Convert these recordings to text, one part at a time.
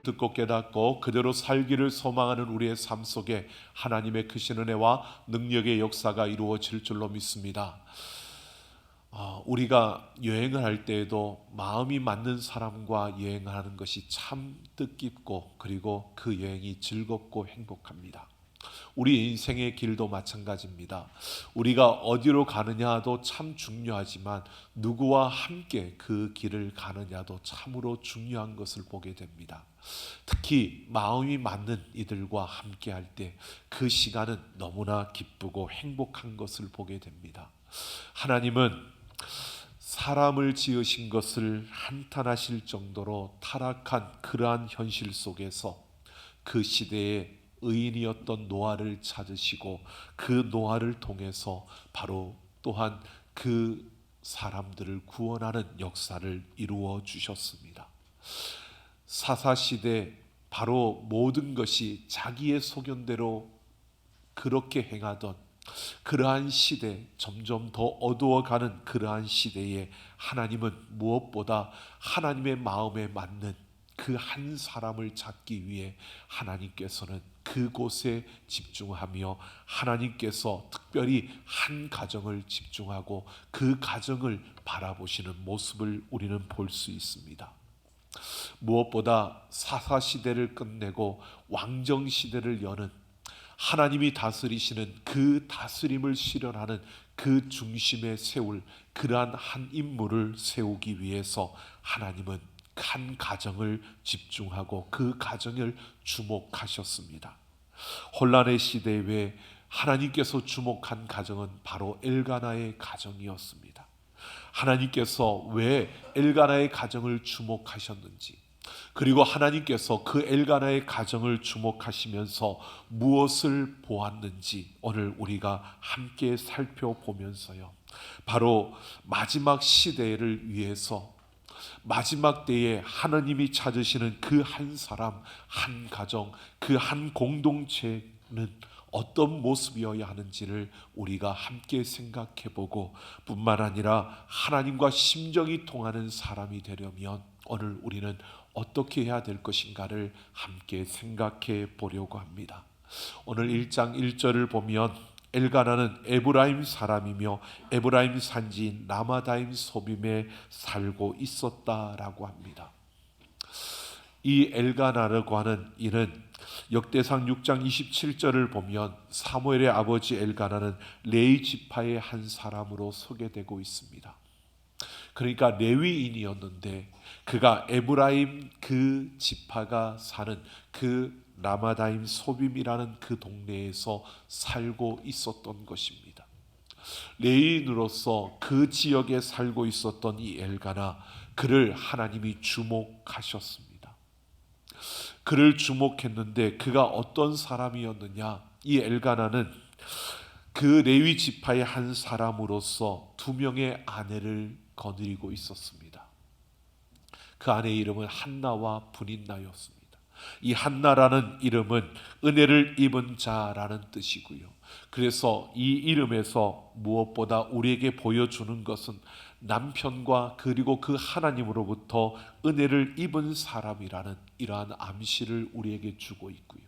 듣고 깨닫고 그대로 살기를 소망하는 우리의 삶 속에 하나님의 크신 은혜와 능력의 역사가 이루어질 줄로 믿습니다. 우리가 여행을 할 때에도 마음이 맞는 사람과 여행을 하는 것이 참 뜻깊고 그리고 그 여행이 즐겁고 행복합니다. 우리 인생의 길도 마찬가지입니다. 우리가 어디로 가느냐도 참 중요하지만 누구와 함께 그 길을 가느냐도 참으로 중요한 것을 보게 됩니다. 특히 마음이 맞는 이들과 함께 할 때 그 시간은 너무나 기쁘고 행복한 것을 보게 됩니다. 하나님은 사람을 지으신 것을 한탄하실 정도로 타락한 그러한 현실 속에서 그 시대에 의인이었던 노아를 찾으시고 그 노아를 통해서 바로 또한 그 사람들을 구원하는 역사를 이루어 주셨습니다. 사사시대 바로 모든 것이 자기의 소견대로 그렇게 행하던 그러한 시대, 점점 더 어두워가는 그러한 시대에 하나님은 무엇보다 하나님의 마음에 맞는 그 한 사람을 찾기 위해 하나님께서는 그곳에 집중하며 하나님께서 특별히 한 가정을 집중하고 그 가정을 바라보시는 모습을 우리는 볼 수 있습니다. 무엇보다 사사시대를 끝내고 왕정시대를 여는 하나님이 다스리시는 그 다스림을 실현하는 그 중심에 세울 그러한 한 인물을 세우기 위해서 하나님은 한 가정을 집중하고 그 가정을 주목하셨습니다. 혼란의 시대에 하나님께서 주목한 가정은 바로 엘가나의 가정이었습니다. 하나님께서 왜 엘가나의 가정을 주목하셨는지, 그리고 하나님께서 그 엘가나의 가정을 주목하시면서 무엇을 보았는지 오늘 우리가 함께 살펴보면서요, 바로 마지막 시대를 위해서 마지막 때에 하나님이 찾으시는 그 한 사람, 한 가정, 그 한 공동체는 어떤 모습이어야 하는지를 우리가 함께 생각해보고 뿐만 아니라 하나님과 심정이 통하는 사람이 되려면 오늘 우리는 어떻게 해야 될 것인가를 함께 생각해 보려고 합니다. 오늘 1장 1절을 보면 엘가나는 에브라임 사람이며 에브라임 산지인 라마다임 소빔에 살고 있었다라고 합니다. 이 엘가나라고 하는 이는 역대상 6장 27절을 보면 사무엘의 아버지 엘가나는 레위 지파의 한 사람으로 소개되고 있습니다. 그러니까 레위인이었는데 그가 에브라임 그 지파가 사는 그 라마다임 소빔이라는 그 동네에서 살고 있었던 것입니다. 레위인으로서 그 지역에 살고 있었던 이 엘가나, 그를 하나님이 주목하셨습니다. 그를 주목했는데 그가 어떤 사람이었느냐? 이 엘가나는 그 레위 지파의 한 사람으로서 2명의 아내를 거느리고 있었습니다. 그 아내의 이름은 한나와 브닌나였습니다. 이 한나라는 이름은 은혜를 입은 자라는 뜻이고요. 그래서 이 이름에서 무엇보다 우리에게 보여주는 것은 남편과 그리고 그 하나님으로부터 은혜를 입은 사람이라는 이러한 암시를 우리에게 주고 있고요.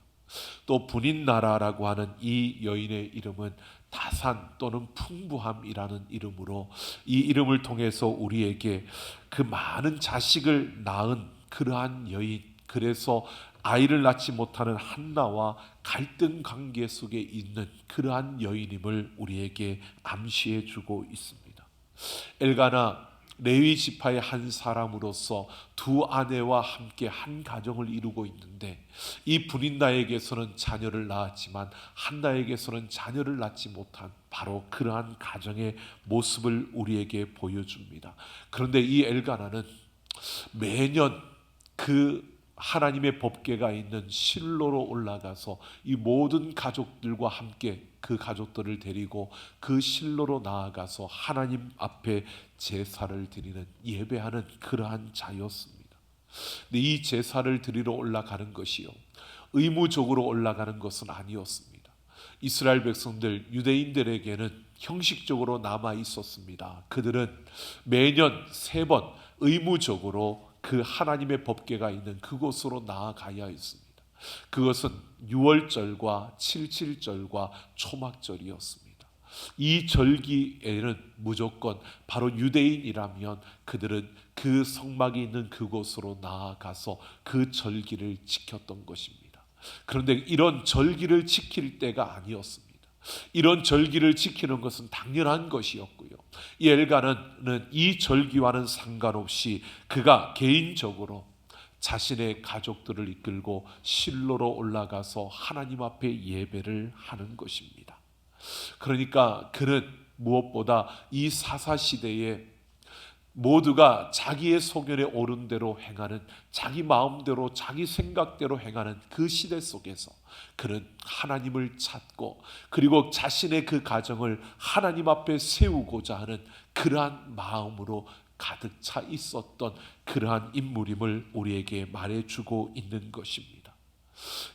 또 브닌나라라고 하는 이 여인의 이름은 다산 또는 풍부함이라는 이름으로 이 이름을 통해서 우리에게 그 많은 자식을 낳은 그러한 여인, 그래서 아이를 낳지 못하는 한나와 갈등 관계 속에 있는 그러한 여인임을 우리에게 암시해 주고 있습니다. 엘가나 레위 지파의 한 사람으로서 2 아내와 함께 한 가정을 이루고 있는데 이 브닌나에게서는 자녀를 낳았지만 한나에게서는 자녀를 낳지 못한 바로 그러한 가정의 모습을 우리에게 보여줍니다. 그런데 이 엘가나는 매년 그 하나님의 법궤가 있는 실로로 올라가서 이 모든 가족들과 함께 그 가족들을 데리고 그 실로로 나아가서 하나님 앞에 제사를 드리는, 예배하는 그러한 자였습니다. 근데 이 제사를 드리러 올라가는 것이요, 의무적으로 올라가는 것은 아니었습니다. 이스라엘 백성들, 유대인들에게는 형식적으로 남아 있었습니다. 그들은 매년 3번 의무적으로 그 하나님의 법궤가 있는 그곳으로 나아가야 했습니다. 그것은 유월절과 칠칠절과 초막절이었습니다. 이 절기에는 무조건 바로 유대인이라면 그들은 그 성막이 있는 그곳으로 나아가서 그 절기를 지켰던 것입니다. 그런데 이런 절기를 지킬 때가 아니었습니다. 이런 절기를 지키는 것은 당연한 것이었고요. 이 엘가나는 이 절기와는 상관없이 그가 개인적으로 자신의 가족들을 이끌고 실로로 올라가서 하나님 앞에 예배를 하는 것입니다. 그러니까 그는 무엇보다 이 사사시대에 모두가 자기의 소견에 오른 대로 행하는, 자기 마음대로 자기 생각대로 행하는 그 시대 속에서 그는 하나님을 찾고 그리고 자신의 그 가정을 하나님 앞에 세우고자 하는 그러한 마음으로 가득 차 있었던 그러한 인물임을 우리에게 말해주고 있는 것입니다.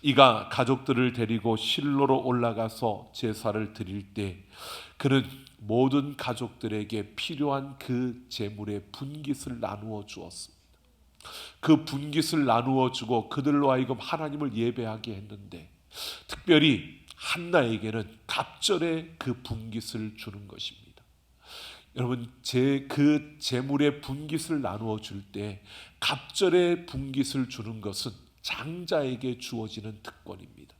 이가 가족들을 데리고 실로로 올라가서 제사를 드릴 때 그는 모든 가족들에게 필요한 그 제물의 분깃을 나누어 주었습니다. 그 분깃을 나누어 주고 그들로 하여금 하나님을 예배하게 했는데 특별히 한나에게는 갑절의 그 분깃을 주는 것입니다. 여러분, 그 제물의 분깃을 나누어 줄 때 갑절의 분깃을 주는 것은 장자에게 주어지는 특권입니다.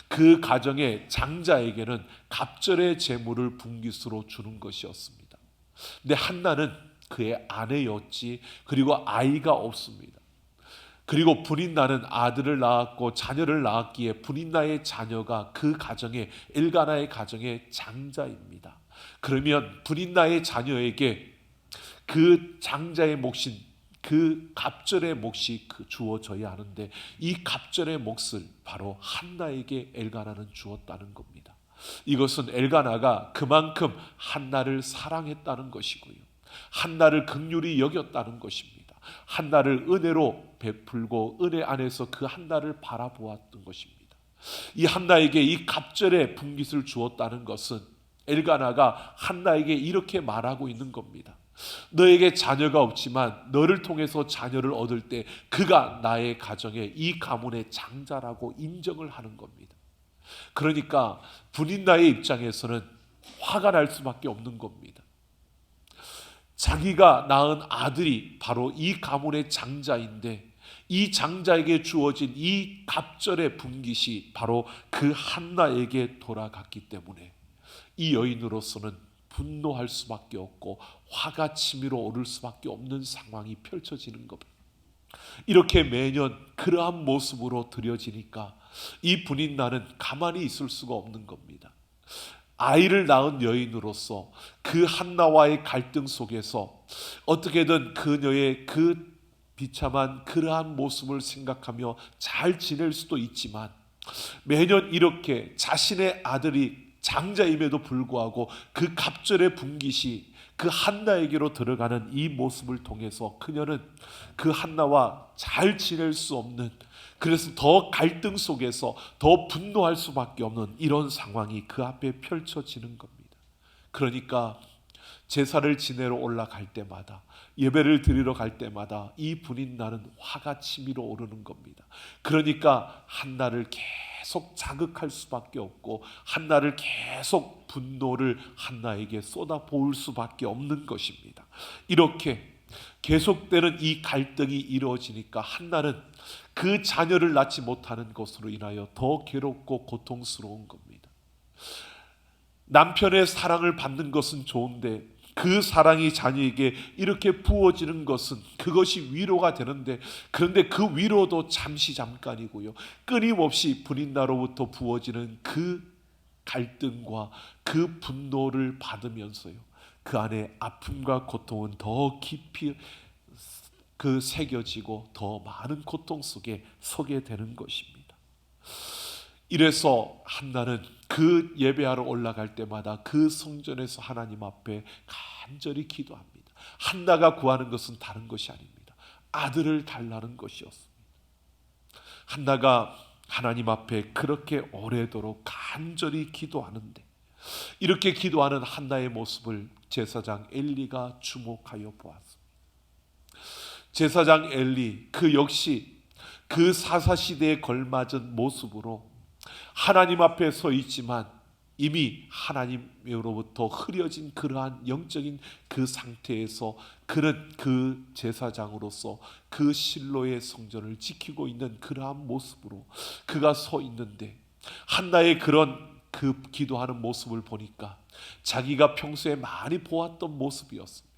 그 가정의 장자에게는 갑절의 제물을 분깃으로 주는 것이었습니다. 근데 한나는 그의 아내였지, 그리고 아이가 없습니다. 그리고 분인나는 아들을 낳았고 자녀를 낳았기에 분인나의 자녀가 그 가정의 엘가나의 가정의 장자입니다. 그러면 분인나의 자녀에게 그 장자의 몫인 그 갑절의 몫이 주어져야 하는데 이 갑절의 몫을 바로 한나에게 엘가나는 주었다는 겁니다. 이것은 엘가나가 그만큼 한나를 사랑했다는 것이고요, 한나를 긍휼히 여겼다는 것입니다. 한나를 은혜로 베풀고 은혜 안에서 그 한나를 바라보았던 것입니다. 이 한나에게 이 갑절의 분깃을 주었다는 것은 엘가나가 한나에게 이렇게 말하고 있는 겁니다. 너에게 자녀가 없지만 너를 통해서 자녀를 얻을 때 그가 나의 가정의 이 가문의 장자라고 인정을 하는 겁니다. 그러니까 분인나의 입장에서는 화가 날 수밖에 없는 겁니다. 자기가 낳은 아들이 바로 이 가문의 장자인데 이 장자에게 주어진 이 갑절의 분깃이 바로 그 한나에게 돌아갔기 때문에 이 여인으로서는 분노할 수밖에 없고 화가 치밀어 오를 수밖에 없는 상황이 펼쳐지는 겁니다. 이렇게 매년 그러한 모습으로 드려지니까 이 분인나는 가만히 있을 수가 없는 겁니다. 아이를 낳은 여인으로서 그 한나와의 갈등 속에서 어떻게든 그녀의 그 비참한 그러한 모습을 생각하며 잘 지낼 수도 있지만 매년 이렇게 자신의 아들이 장자임에도 불구하고 그 갑절의 분깃이 그 한나에게로 들어가는 이 모습을 통해서 그녀는 그 한나와 잘 지낼 수 없는, 그래서 더 갈등 속에서 더 분노할 수밖에 없는 이런 상황이 그 앞에 펼쳐지는 겁니다. 그러니까 제사를 지내러 올라갈 때마다, 예배를 드리러 갈 때마다 이 분인나는 화가 치밀어 오르는 겁니다. 그러니까 한나를 계속 자극할 수밖에 없고 한나를 계속 분노를 한나에게 쏟아부을 수밖에 없는 것입니다. 이렇게 계속되는 이 갈등이 이루어지니까 한나는 그 자녀를 낳지 못하는 것으로 인하여 더 괴롭고 고통스러운 겁니다. 남편의 사랑을 받는 것은 좋은데 그 사랑이 자녀에게 이렇게 부어지는 것은 그것이 위로가 되는데, 그런데 그 위로도 잠시 잠깐이고요, 끊임없이 분인나로부터 부어지는 그 갈등과 그 분노를 받으면서요 그 안에 아픔과 고통은 더 깊이 새겨지고 더 많은 고통 속에 서게 되는 것입니다. 이래서 한나는 그 예배하러 올라갈 때마다 그 성전에서 하나님 앞에 간절히 기도합니다. 한나가 구하는 것은 다른 것이 아닙니다. 아들을 달라는 것이었습니다. 한나가 하나님 앞에 그렇게 오래도록 간절히 기도하는데, 이렇게 기도하는 한나의 모습을 제사장 엘리가 주목하여 보았습니다. 제사장 엘리 그 역시 그 사사시대에 걸맞은 모습으로 하나님 앞에 서 있지만 이미 하나님으로부터 흐려진 그러한 영적인 그 상태에서 그는 그 제사장으로서 그 실로의 성전을 지키고 있는 그러한 모습으로 그가 서 있는데, 한나의 그런 그 기도하는 모습을 보니까 자기가 평소에 많이 보았던 모습이었습니다.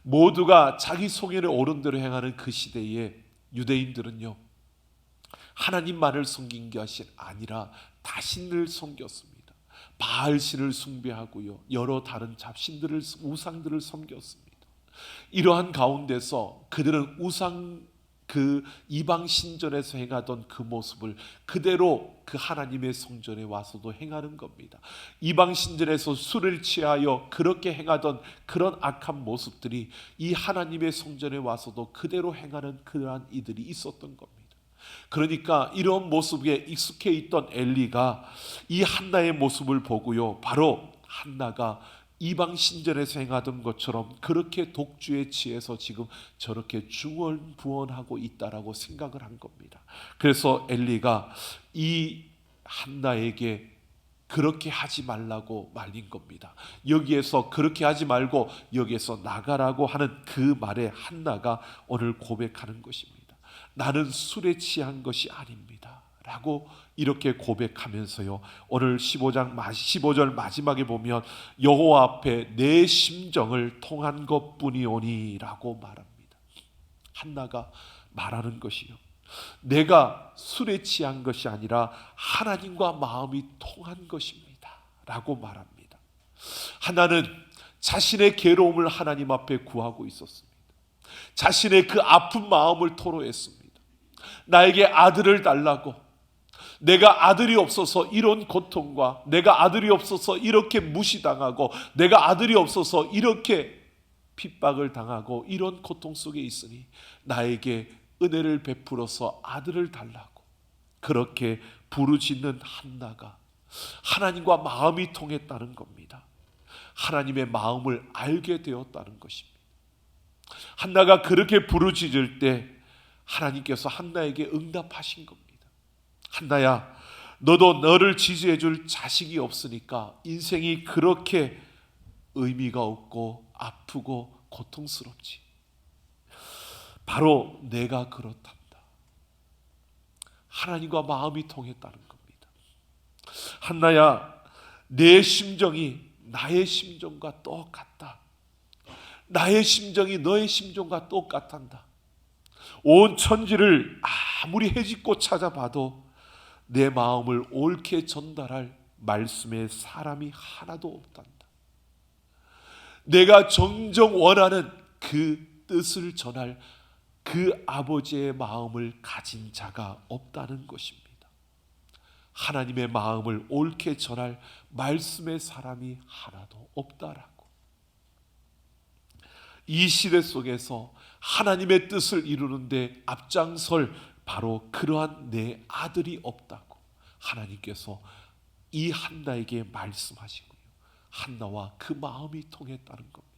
모두가 자기 소견에 옳은 대로 행하는 그 시대에 유대인들은요, 하나님만을 섬긴 것이 아니라 다신을 섬겼습니다. 바알신을 숭배하고요, 여러 다른 잡신들을, 우상들을 섬겼습니다. 이러한 가운데서 그들은 우상, 그 이방 신전에서 행하던 그 모습을 그대로 그 하나님의 성전에 와서도 행하는 겁니다. 이방 신전에서 술을 취하여 그렇게 행하던 그런 악한 모습들이 이 하나님의 성전에 와서도 그대로 행하는 그러한 이들이 있었던 겁니다. 그러니까 이런 모습에 익숙해 있던 엘리가 이 한나의 모습을 보고요, 바로 한나가 이방 신전에서 행하던 것처럼 그렇게 독주에 취해서 지금 저렇게 중언부언하고 있다라고 생각을 한 겁니다. 그래서 엘리가 이 한나에게 그렇게 하지 말라고 말린 겁니다. 여기에서 그렇게 하지 말고 여기에서 나가라고 하는 그 말에 한나가 오늘 고백하는 것입니다. 나는 술에 취한 것이 아닙니다 라고 이렇게 고백하면서요, 오늘 15절 마지막에 보면 여호와 앞에 내 심정을 통한 것뿐이오니 라고 말합니다. 한나가 말하는 것이요, 내가 술에 취한 것이 아니라 하나님과 마음이 통한 것입니다 라고 말합니다. 한나는 자신의 괴로움을 하나님 앞에 구하고 있었습니다. 자신의 그 아픈 마음을 토로했습니다. 나에게 아들을 달라고, 내가 아들이 없어서 이런 고통과, 내가 아들이 없어서 이렇게 무시당하고, 내가 아들이 없어서 이렇게 핍박을 당하고 이런 고통 속에 있으니 나에게 은혜를 베풀어서 아들을 달라고 그렇게 부르짖는 한나가 하나님과 마음이 통했다는 겁니다. 하나님의 마음을 알게 되었다는 것입니다. 한나가 그렇게 부르짖을 때 하나님께서 한나에게 응답하신 겁니다. 한나야, 너도 너를 지지해 줄 자식이 없으니까 인생이 그렇게 의미가 없고 아프고 고통스럽지. 바로 내가 그렇단다. 하나님과 마음이 통했다는 겁니다. 한나야, 내 심정이 나의 심정과 똑같다. 나의 심정이 너의 심정과 똑같단다. 온 천지를 아무리 헤집고 찾아봐도 내 마음을 옳게 전달할 말씀의 사람이 하나도 없단다. 내가 정정 원하는 그 뜻을 전할 그 아버지의 마음을 가진 자가 없다는 것입니다. 하나님의 마음을 옳게 전할 말씀의 사람이 하나도 없다라고. 이 시대 속에서 하나님의 뜻을 이루는데 앞장설 바로 그러한 내 아들이 없다고 하나님께서 이 한나에게 말씀하시고요, 한나와 그 마음이 통했다는 겁니다.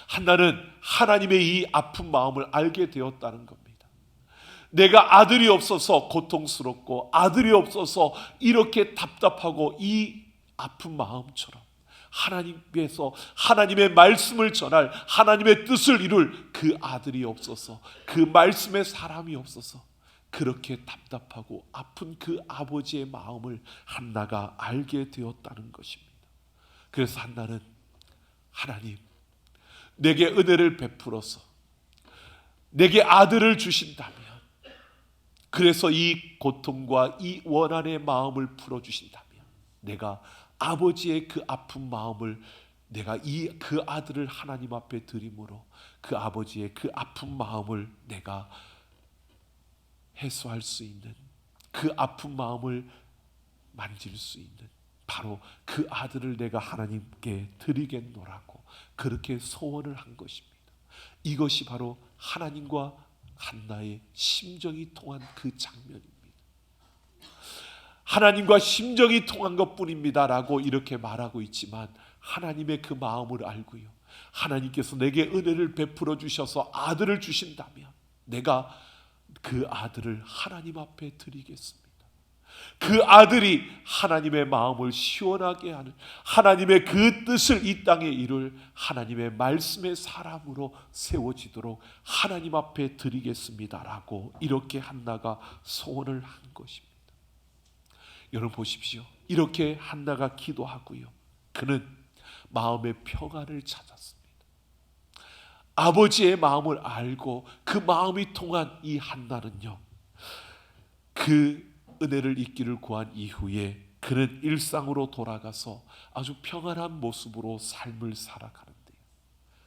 한나는 하나님의 이 아픈 마음을 알게 되었다는 겁니다. 내가 아들이 없어서 고통스럽고 아들이 없어서 이렇게 답답하고 이 아픈 마음처럼 하나님께서 하나님의 말씀을 전할, 하나님의 뜻을 이룰 그 아들이 없어서, 그 말씀의 사람이 없어서 그렇게 답답하고 아픈 그 아버지의 마음을 한나가 알게 되었다는 것입니다. 그래서 한나는 하나님, 내게 은혜를 베풀어서 내게 아들을 주신다면, 그래서 이 고통과 이 원한의 마음을 풀어주신다면 내가 아버지의 그 아픈 마음을, 내가 그 아들을 하나님 앞에 드림으로 그 아버지의 그 아픈 마음을 내가 해소할 수 있는, 그 아픈 마음을 만질 수 있는 바로 그 아들을 내가 하나님께 드리겠노라고 그렇게 소원을 한 것입니다. 이것이 바로 하나님과 한나의 심정이 통한 그 장면입니다. 하나님과 심정이 통한 것뿐입니다 라고 이렇게 말하고 있지만 하나님의 그 마음을 알고요, 하나님께서 내게 은혜를 베풀어 주셔서 아들을 주신다면 내가 그 아들을 하나님 앞에 드리겠습니다. 그 아들이 하나님의 마음을 시원하게 하는, 하나님의 그 뜻을 이 땅에 이룰 하나님의 말씀의 사람으로 세워지도록 하나님 앞에 드리겠습니다라고 이렇게 한나가 소원을 한 것입니다. 여러분 보십시오. 이렇게 한나가 기도하고요, 그는 마음의 평안을 찾았습니다. 아버지의 마음을 알고 그 마음이 통한 이 한나는요, 그 은혜를 잊기를 구한 이후에 그는 일상으로 돌아가서 아주 평안한 모습으로 삶을 살아가는데요,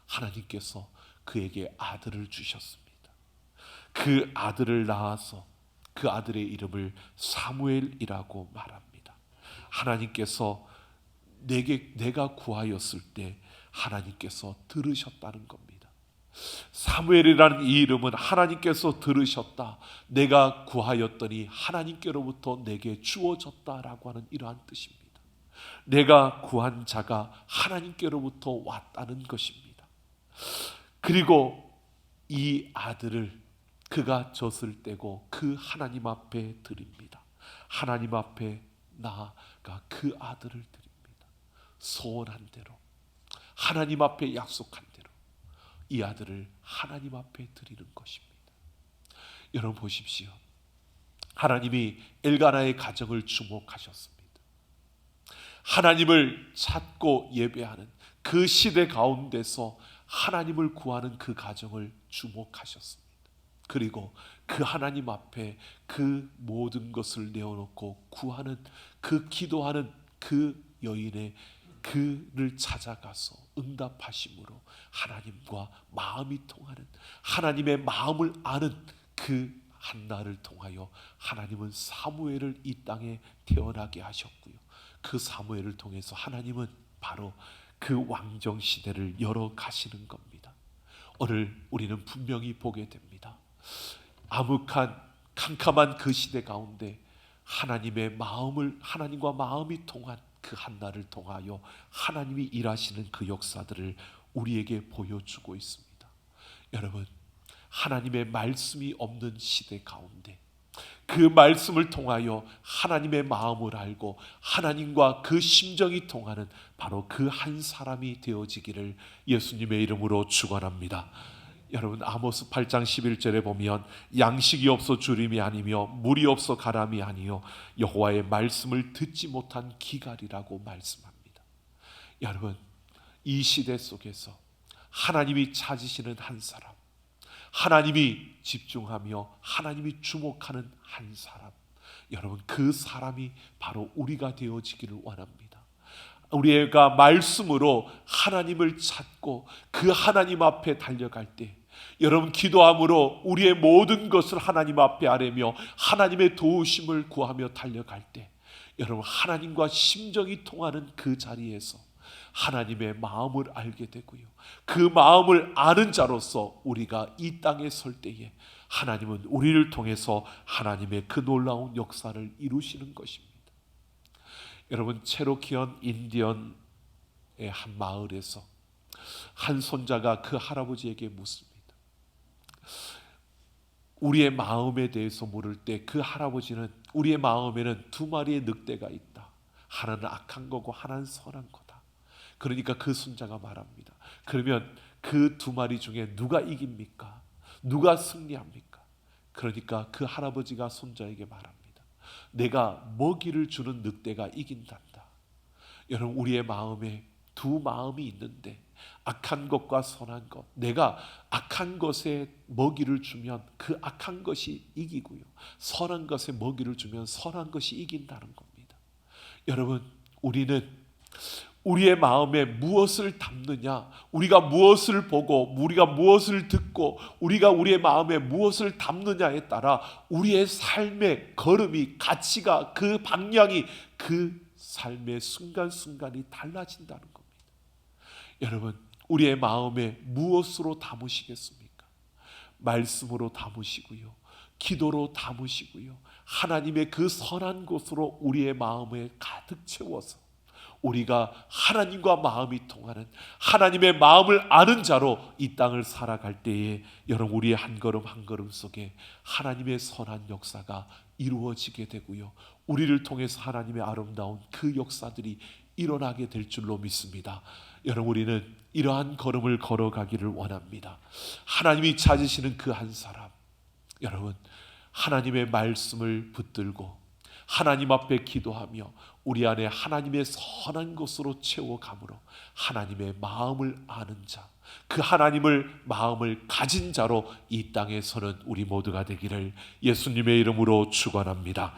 하나님께서 그에게 아들을 주셨습니다. 그 아들을 낳아서 그 아들의 이름을 사무엘이라고 말합니다. 하나님께서 내가 구하였을 때 하나님께서 들으셨다는 겁니다. 사무엘이라는 이 이름은 하나님께서 들으셨다, 내가 구하였더니 하나님께로부터 내게 주어졌다라고 하는 이러한 뜻입니다. 내가 구한 자가 하나님께로부터 왔다는 것입니다. 그리고 이 아들을 그가 젖을 떼고 그 하나님 앞에 드립니다. 하나님 앞에 나아가 그 아들을 드립니다. 소원한 대로, 하나님 앞에 약속한 대로 이 아들을 하나님 앞에 드리는 것입니다. 여러분 보십시오. 하나님이 엘가나의 가정을 주목하셨습니다. 하나님을 찾고 예배하는 그 시대 가운데서 하나님을 구하는 그 가정을 주목하셨습니다. 그리고 그 하나님 앞에 그 모든 것을 내어놓고 구하는, 그 기도하는 그 여인의 그를 찾아가서 응답하심으로 하나님과 마음이 통하는, 하나님의 마음을 아는 그 한나를 통하여 하나님은 사무엘을 이 땅에 태어나게 하셨고요, 그 사무엘을 통해서 하나님은 바로 그 왕정 시대를 열어 가시는 겁니다. 오늘 우리는 분명히 보게 됩니다. 암흑한 캄캄한 그 시대 가운데 하나님의 마음을, 하나님과 마음이 통한 그 한나를 통하여 하나님이 일하시는 그 역사들을 우리에게 보여주고 있습니다. 여러분, 하나님의 말씀이 없는 시대 가운데 그 말씀을 통하여 하나님의 마음을 알고 하나님과 그 심정이 통하는 바로 그 한 사람이 되어지기를 예수님의 이름으로 축원합니다. 여러분, 아모스 8장 11절에 보면 양식이 없어 주림이 아니며 물이 없어 가람이 아니요 여호와의 말씀을 듣지 못한 기갈이라고 말씀합니다. 여러분, 이 시대 속에서 하나님이 찾으시는 한 사람, 하나님이 집중하며 하나님이 주목하는 한 사람, 여러분 그 사람이 바로 우리가 되어지기를 원합니다. 우리가 말씀으로 하나님을 찾고 그 하나님 앞에 달려갈 때, 여러분 기도함으로 우리의 모든 것을 하나님 앞에 아뢰며 하나님의 도우심을 구하며 달려갈 때, 여러분 하나님과 심정이 통하는 그 자리에서 하나님의 마음을 알게 되고요, 그 마음을 아는 자로서 우리가 이 땅에 설 때에 하나님은 우리를 통해서 하나님의 그 놀라운 역사를 이루시는 것입니다. 여러분, 체로키언 인디언의 한 마을에서 한 손자가 그 할아버지에게 묻습니다. 우리의 마음에 대해서 물을 때 그 할아버지는 우리의 마음에는 두 마리의 늑대가 있다. 하나는 악한 거고 하나는 선한 거다. 그러니까 그 손자가 말합니다. 그러면 그 두 마리 중에 누가 이깁니까? 누가 승리합니까? 그러니까 그 할아버지가 손자에게 말합니다. 내가 먹이를 주는 늑대가 이긴단다. 여러분, 우리의 마음에 두 마음이 있는데 악한 것과 선한 것, 내가 악한 것에 먹이를 주면 그 악한 것이 이기고요, 선한 것에 먹이를 주면 선한 것이 이긴다는 겁니다. 여러분, 우리는 우리의 마음에 무엇을 담느냐, 우리가 무엇을 보고 우리가 무엇을 듣고 우리가 우리의 마음에 무엇을 담느냐에 따라 우리의 삶의 걸음이, 가치가, 그 방향이, 그 삶의 순간순간이 달라진다는 겁니다. 여러분, 우리의 마음에 무엇으로 담으시겠습니까? 말씀으로 담으시고요, 기도로 담으시고요, 하나님의 그 선한 곳으로 우리의 마음에 가득 채워서 우리가 하나님과 마음이 통하는, 하나님의 마음을 아는 자로 이 땅을 살아갈 때에 여러분, 우리의 한 걸음 한 걸음 속에 하나님의 선한 역사가 이루어지게 되고요, 우리를 통해서 하나님의 아름다운 그 역사들이 일어나게 될 줄로 믿습니다. 여러분, 우리는 이러한 걸음을 걸어가기를 원합니다. 하나님이 찾으시는 그 한 사람, 여러분, 하나님의 말씀을 붙들고 하나님 앞에 기도하며 우리 안에 하나님의 선한 것으로 채워감으로 하나님의 마음을 아는 자, 그 하나님을 마음을 가진 자로 이 땅에 서는 우리 모두가 되기를 예수님의 이름으로 축원합니다.